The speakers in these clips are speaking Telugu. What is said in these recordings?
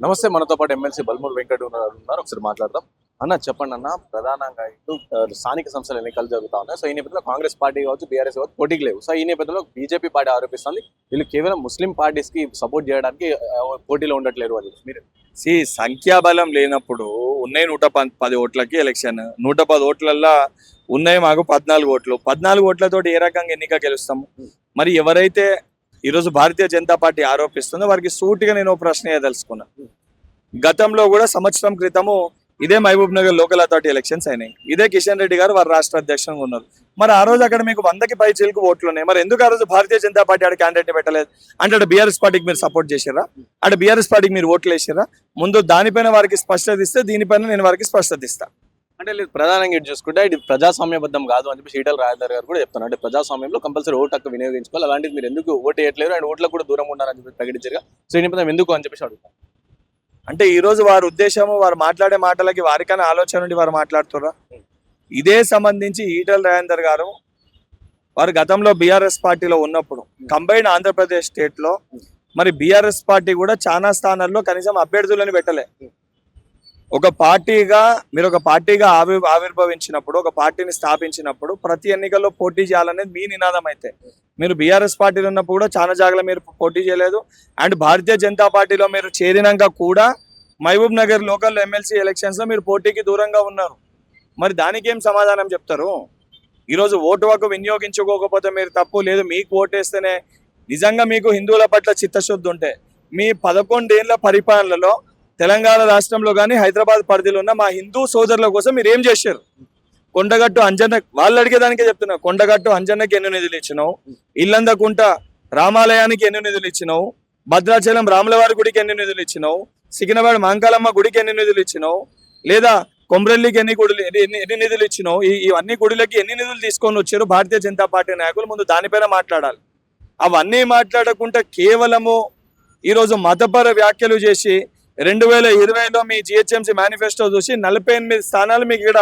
నమస్తే, మనతో పాటు ఎమ్మెల్సీ బల్మూరు వెంకట ఉన్నారు. ఒకసారి మాట్లాడదాం. అన్న చెప్పండి అన్న, ప్రధానంగా ఇటు స్థానిక సంస్థల ఎన్నికలు జరుగుతా ఉన్నాయి. సో ఈ నేపథ్యంలో కాంగ్రెస్ పార్టీ కావచ్చు, బీఆర్ఎస్ కావచ్చు పోటీకి లేవు. సో ఈ నేపథ్యంలో బీజేపీ పార్టీ ఆరోపిస్తుంది వీళ్ళు కేవలం ముస్లిం పార్టీస్ కి సపోర్ట్ చేయడానికి పోటీలో ఉండట్లేరు అని. మీరు సంఖ్యాబలం లేనప్పుడు ఉన్నాయి 110 ఓట్లకి ఎలక్షన్, 110 ఓట్లల్లో ఉన్నాయి మాకు 14 ఓట్లు. 14 ఓట్లతోటి ఏ రకంగా ఎన్నిక గెలుస్తాము? మరి ఎవరైతే ఈరోజు భారతీయ జనతా పార్టీ ఆరోపిస్తుందో వారికి సూటిగా నేను ప్రశ్న వేయదలుచుకున్నా. గతంలో కూడా సంవత్సరం క్రితము ఇదే Mahbubnagar local authority elections అయినాయి. ఇదే కిషన్ రెడ్డి గారు వారు రాష్ట్ర అధ్యక్షులుగా ఉన్నారు. మరి ఆ రోజు అక్కడ మీకు 100కి పై చిలుకు ఓట్లు ఉన్నాయి. మరి ఎందుకు ఆ రోజు భారతీయ జనతా పార్టీ ఆడ క్యాండిడేట్ పెట్టలేదు? అంటే అక్కడ బీఆర్ఎస్ పార్టీకి మీరు సపోర్ట్ చేసారా? అక్కడ బీఆర్ఎస్ పార్టీకి మీరు ఓట్లు వేసారా? ముందు దానిపైన వారికి స్పష్టత ఇస్తే దీనిపైన నేను వారికి స్పష్టత ఇస్తా. అంటే ప్రధానంగా ఇటు చూసుకుంటే ఇది ప్రజాస్వామ్యబద్ధం కాదు అని చెప్పి ఈటల రాజేందర్ గారు కూడా చెప్తున్నారు. అంటే ప్రజాస్వామ్యంలో కంపల్సరీ ఓటు హక్కు వినియోగించుకోవాలి, అలాంటిది మీరు ఎందుకు ఓటు వేయట్లేదు అండ్ ఓట్లకు కూడా దూరంగా ఉన్నారని చెప్పి ప్రకటించారు. సో ఈ నేపథ్యం ఎందుకు అని చెప్పేసి అడుగుతారు. అంటే ఈ రోజు వారి ఉద్దేశము, వారు మాట్లాడే మాటలకి వారికైనా ఆలోచన నుండి వారు మాట్లాడుతుర్రా? ఇదే సంబంధించి ఈటల రాజేందర్ గారు వారు గతంలో బీఆర్ఎస్ పార్టీలో ఉన్నప్పుడు కంబైన్డ్ ఆంధ్రప్రదేశ్ స్టేట్ లో మరి బీఆర్ఎస్ పార్టీ కూడా చాలా స్థానాల్లో కనీసం అభ్యర్థులను పెట్టలే. ఒక పార్టీగా మీరు ఒక పార్టీగా ఆవిర్భవించినప్పుడు, ఒక పార్టీని స్థాపించినప్పుడు ప్రతి ఎన్నికల్లో పోటీ చేయాలనేది మీ నినాదం. అయితే మీరు బీఆర్ఎస్ పార్టీలో ఉన్నప్పుడు కూడా చాలా జాగాలో మీరు పోటీ చేయలేదు. అండ్ భారతీయ జనతా పార్టీలో మీరు చేరినాక కూడా మహబూబ్ నగర్ లోకల్ ఎమ్మెల్సీ ఎలక్షన్స్లో మీరు పోటీకి దూరంగా ఉన్నారు. మరి దానికి ఏం సమాధానం చెప్తారు? ఈరోజు ఓటు హక్కు వినియోగించుకోకపోతే మీరు తప్పు లేదు, మీకు ఓటేస్తేనే నిజంగా మీకు హిందువుల పట్ల చిత్తశుద్ధి ఉంటే మీ 11 ఏళ్ల పరిపాలనలో తెలంగాణ రాష్ట్రంలో కానీ హైదరాబాద్ పరిధిలో ఉన్న మా హిందూ సోదరుల కోసం మీరు ఏం చేశారు? కొండగట్టు అంజన్న, వాళ్ళు అడిగేదానికే చెప్తున్నా, కొండగట్టు అంజన్నకి ఎన్ని నిధులు ఇచ్చినావు? ఇల్లందకుంట రామాలయానికి ఎన్ని నిధులు ఇచ్చినావు? భద్రాచలం రాములవారి గుడికి ఎన్ని నిధులు ఇచ్చినావు? సికింద్రాబాద్ మాంకాలమ్మ గుడికి ఎన్ని నిధులు ఇచ్చినావు? లేదా కొమ్రెల్లికి ఎన్ని నిధులు ఇచ్చినావు? ఇవన్నీ గుడిలకి ఎన్ని నిధులు తీసుకొని వచ్చారు భారతీయ జనతా పార్టీ నాయకులు? ముందు దానిపైన మాట్లాడాలి. అవన్నీ మాట్లాడకుండా కేవలము ఈరోజు మతపర వ్యాఖ్యలు చేసి 2020లో మీ జిహెచ్ఎంసీ మేనిఫెస్టో చూసి 48 స్థానాలు మీకు ఇక్కడ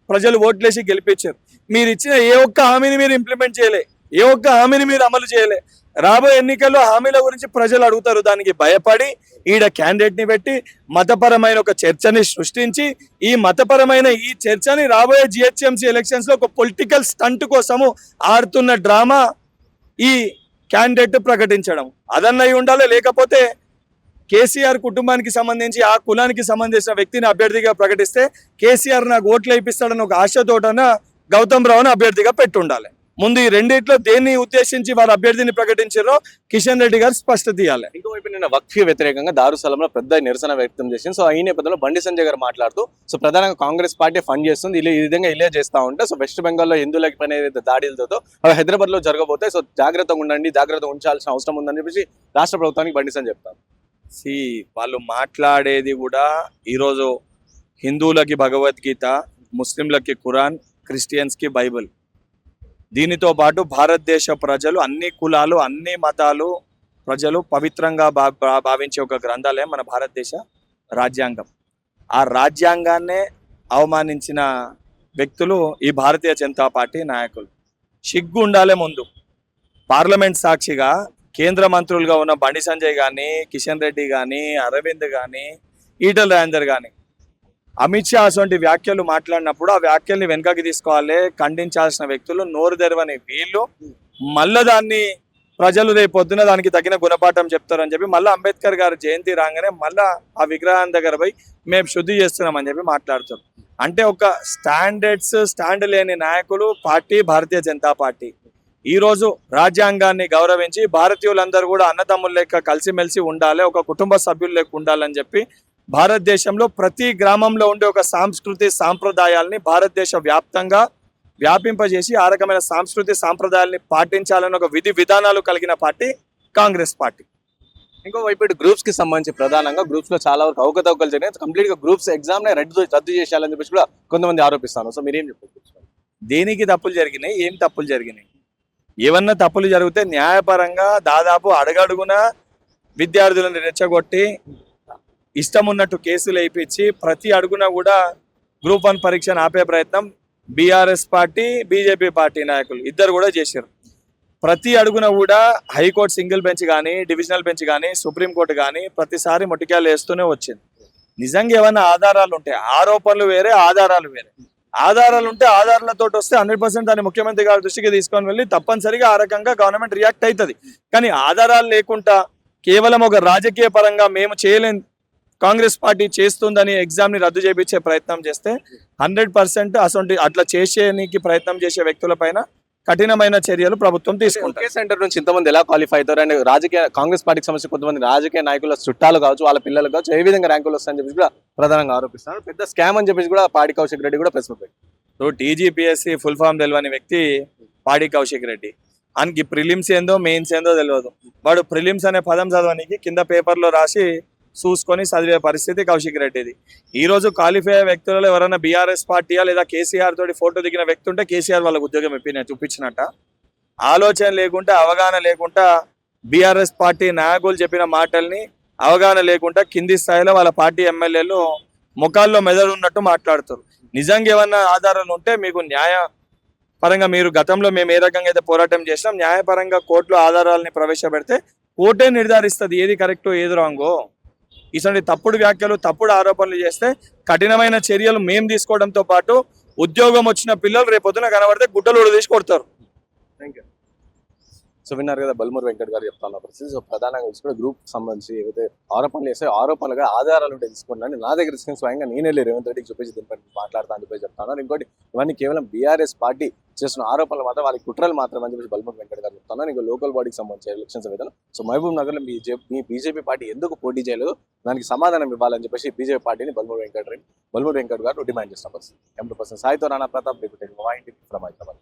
ప్రజలు ఓట్లేసి గెలిపించారు. మీరు ఇచ్చిన ఏ ఒక్క హామీని మీరు ఇంప్లిమెంట్ చేయలే, ఏ ఒక్క హామీని మీరు అమలు చేయలే. రాబోయే ఎన్నికల్లో హామీల గురించి ప్రజలు అడుగుతారు, దానికి భయపడి ఈడ క్యాండిడేట్ని పెట్టి మతపరమైన ఒక చర్చని సృష్టించి ఈ మతపరమైన ఈ చర్చని రాబోయే జిహెచ్ఎంసీ ఎలక్షన్స్లో ఒక పొలిటికల్ స్టంట్ కోసము ఆడుతున్న డ్రామా ఈ క్యాండిడేట్ ప్రకటించడం. అదన్నయి ఉండాలి. లేకపోతే కేసీఆర్ కుటుంబానికి సంబంధించి ఆ కులానికి సంబంధించిన వ్యక్తిని అభ్యర్థిగా ప్రకటిస్తే కేసీఆర్ నాకు ఓట్లు వేయిస్తాడని ఒక ఆశతోటన గౌతమ్ రావుని అభ్యర్థిగా పెట్టుండాలి. ముందు ఈ రెండిట్లో దేన్ని ఉద్దేశించి వారు అభ్యర్థిని ప్రకటించారో కిషన్ రెడ్డి గారు స్పష్టత ఇవ్వాలి. ఇంకోవైపు నిన్న వక్ఫీ వ్యతిరేకంగా దారుసలంలో పెద్ద నిరసన వ్యక్తం చేసింది. సో ఈ నేపథ్యంలో బండి సంజయ్ గారు మాట్లాడుతూ సో ప్రధానంగా కాంగ్రెస్ పార్టీ ఫండ్ చేస్తుంది, ఈ విధంగా ఇలా చేస్తూ ఉంటే సో వెస్ట్ బెంగాల్లో హిందువులకి పైన దాడులతో అవి హైదరాబాద్ లో జరగబోతాయి, సో జాగ్రత్తగా ఉండండి, జాగ్రత్తగా ఉంచాల్సిన అవసరం ఉందని చెప్పేసి రాష్ట్ర ప్రభుత్వానికి బండి సంజయ్ చెప్తారు. వాళ్ళు మాట్లాడేది కూడా ఈరోజు హిందువులకి భగవద్గీత, ముస్లింలకి ఖురాన్, క్రిస్టియన్స్కి బైబిల్. దీనితో పాటు భారతదేశ ప్రజలు అన్ని కులాలు అన్ని మతాలు ప్రజలు పవిత్రంగా భావించే ఒక గ్రంథాలయం మన భారతదేశ రాజ్యాంగం. ఆ రాజ్యాంగాన్నే అవమానించిన వ్యక్తులు ఈ భారతీయ జనతా పార్టీ నాయకులు. సిగ్గు ఉండాలే. ముందు పార్లమెంట్ సాక్షిగా కేంద్ర మంత్రులుగా ఉన్న బండి సంజయ్ కానీ, కిషన్ రెడ్డి కానీ, అరవింద్ కానీ, ఈటల రాజేందర్ కానీ అమిత్ షా అటువంటి వ్యాఖ్యలు మాట్లాడినప్పుడు ఆ వ్యాఖ్యల్ని వెనకకి తీసుకోవాలి, ఖండించాల్సిన వ్యక్తులు నోరు తెరవని వీళ్ళు మళ్ళీ దాన్ని ప్రజలు రేపు పొద్దున దానికి తగిన గుణపాఠం చెప్తారని చెప్పి మళ్ళీ అంబేద్కర్ గారు జయంతి రాగానే మళ్ళీ ఆ విగ్రహం దగ్గర పోయి మేము శుద్ధి చేస్తున్నామని చెప్పి మాట్లాడుతారు. అంటే ఒక స్టాండ్ లేని నాయకులు పార్టీ భారతీయ జనతా పార్టీ. ఈరోజు రాజ్యాంగాన్ని గౌరవించి భారతీయులందరూ కూడా అన్నదమ్ముల లెక్క కలిసిమెలిసి ఉండాలి, ఒక కుటుంబ సభ్యుల లెక్క ఉండాలని చెప్పి భారతదేశంలో ప్రతి గ్రామంలో ఉండే ఒక సాంస్కృతి సాంప్రదాయాల్ని భారతదేశ వ్యాప్తంగా వ్యాపింపజేసి ఆ రకమైన సాంస్కృతి సాంప్రదాయాల్ని పాటించాలని ఒక విధి విధానాలు కలిగిన పార్టీ కాంగ్రెస్ పార్టీ. ఇంకోవైపు ఇటు గ్రూప్స్ కి సంబంధించి ప్రధానంగా గ్రూప్స్ లో చాలా వరకు అవకతవకలు జరిగినాయి, కంప్లీట్ గా గ్రూప్స్ ఎగ్జామ్ ని రద్దు చేయాలని చెప్పేసి కూడా కొంతమంది ఆరోపిస్తారు. సో మీరేం చెప్పారు? దేనికి తప్పులు జరిగినాయి, ఏం తప్పులు జరిగినాయి? ఏమన్నా తప్పులు జరిగితే న్యాయపరంగా దాదాపు అడుగడుగున విద్యార్థులను రెచ్చగొట్టి ఇష్టం ఉన్నట్టు కేసులు వేయించి ప్రతి అడుగున కూడా గ్రూప్ 1 పరీక్షను ఆపే ప్రయత్నం బీఆర్ఎస్ పార్టీ బీజేపీ పార్టీ నాయకులు ఇద్దరు కూడా చేశారు. ప్రతి అడుగున కూడా హైకోర్టు సింగిల్ బెంచ్ కానీ డివిజనల్ బెంచ్ కానీ సుప్రీంకోర్టు కానీ ప్రతిసారి మొట్టికాయలు వేస్తూనే వచ్చింది. నిజంగా ఏమైనా ఆధారాలు ఉంటే ఆరోపణలు వేరే, ఆధారాలు వేరే. ఆధారాలు ఉంటే ఆధారాలతో వస్తే 100% దాన్ని ముఖ్యమంత్రి గారి దృష్టికి తీసుకొని వెళ్ళి తప్పనిసరిగా ఆ రకంగా గవర్నమెంట్ రియాక్ట్ అవుతుంది. కానీ ఆధారాలు లేకుండా కేవలం ఒక రాజకీయ పరంగా మేము చేయలేం, కాంగ్రెస్ పార్టీ చేస్తుందని ఎగ్జామ్ ని రద్దు చేయించే ప్రయత్నం చేస్తే 100% అసలు అట్లా చేసేనికి ప్రయత్నం చేసే వ్యక్తులపైన కఠినమైన చర్యలు ప్రభుత్వం తీసుకుంటారు. ఒకే సెంటర్ నుంచి ఇంతమంది ఎలా క్వాలిఫై అవుతారు అండ్ రాజకీయ కాంగ్రెస్ పార్టీకి సంబంధించి కొంతమంది రాజకీయ నాయకుల చుట్టాలు కావచ్చు, వాళ్ళ పిల్లలు కావచ్చు, ఏ విధంగా ర్యాంకులు వస్తాయని చెప్పి కూడా ప్రధానంగా ఆరోపిస్తున్నారు. పెద్ద స్కామ్ అని చెప్పేసి కూడా పాడి కౌశిక్ రెడ్డి కూడా ప్రెస్ మీట్ పెట్టారు. సో టీజీపీఎస్సీ ఫుల్ ఫామ్ తెలియని వ్యక్తి పాడి కౌశిక్ రెడ్డి. ఆయనకి ప్రిలిమ్స్ ఏందో మెయిన్స్ ఏందో తెలియదు. వాడు ప్రిలిమ్స్ అనే పదం చదవడానికి కింద పేపర్లో రాసి చూసుకొని చదివే పరిస్థితి కౌశిక్ రెడ్డిది. ఈ రోజు క్వాలిఫై అయ్యే వ్యక్తులలో ఎవరైనా బీఆర్ఎస్ పార్టీయా లేదా కేసీఆర్ తోటి ఫోటో దిగిన వ్యక్తి ఉంటే కేసీఆర్ వాళ్ళకి ఉద్యోగం చూపించినట్ట. ఆలోచన లేకుండా, అవగాహన లేకుండా బీఆర్ఎస్ పార్టీ నాయకులు చెప్పిన మాటల్ని అవగాహన లేకుండా కింది స్థాయిలో వాళ్ళ పార్టీ ఎమ్మెల్యేలు ముఖాల్లో మెదడు ఉన్నట్టు మాట్లాడుతారు. నిజంగా ఏమన్నా ఆధారాలు ఉంటే మీకు న్యాయ పరంగా మీరు గతంలో మేము ఏ రకంగా అయితే పోరాటం చేసినాం, న్యాయపరంగా కోర్టులో ఆధారాలని ప్రవేశపెడితే కోర్టే నిర్ధారిస్తుంది ఏది కరెక్టో ఏది రాంగో. ఇటువంటి తప్పుడు వ్యాఖ్యలు, తప్పుడు ఆరోపణలు చేస్తే కఠినమైన చర్యలు మేము తీసుకోవడంతో పాటు ఉద్యోగం వచ్చిన పిల్లలు రేపొద్దున కనబడితే గుడ్డలు తీసి కొడతారు. సో విన్నారు కదా బల్మూరు వెంకట్ గారు చెప్తున్న పరిస్థితి. సో ప్రధానంగా కూడా గ్రూప్ సంబంధించి ఏవైతే ఆరోపణలు చేస్తాయో ఆరోపణలుగా ఆధారాలు ఉంటే తీసుకున్నాను, నా దగ్గర తీసుకుని స్వయంగా నేనే వెళ్ళి రేవంత్ రెడ్డికి చూపించి దీనిపై మాట్లాడతా అని చెప్పి చెప్తాను. ఇంకోటి ఇవన్నీ కేవలం బీఆర్ఎస్ పార్టీ చేస్తున్న ఆరోపణలు మాత్రం, వాళ్ళకి కుట్రలు మాత్రం అని చెప్పి బల్మూరు వెంకట్ గారు చెప్తాను. ఇంకా లోకల్ బాడీకి సంబంధించి ఎలక్షన్స్ విధానం. సో మహబూబ్ నగర్ లో మీ బీజేపీ పార్టీ ఎందుకు పోటీ చేయలేదు, దానికి సమాధానం ఇవ్వాలని చెప్పేసి బీజేపీ పార్టీని బల్మూరు వెంకట్ గారు డిమాండ్ చేస్తున్న పరిస్థితి. 100% సాయితో రాణా ప్రతాప్, హైదరాబాద్.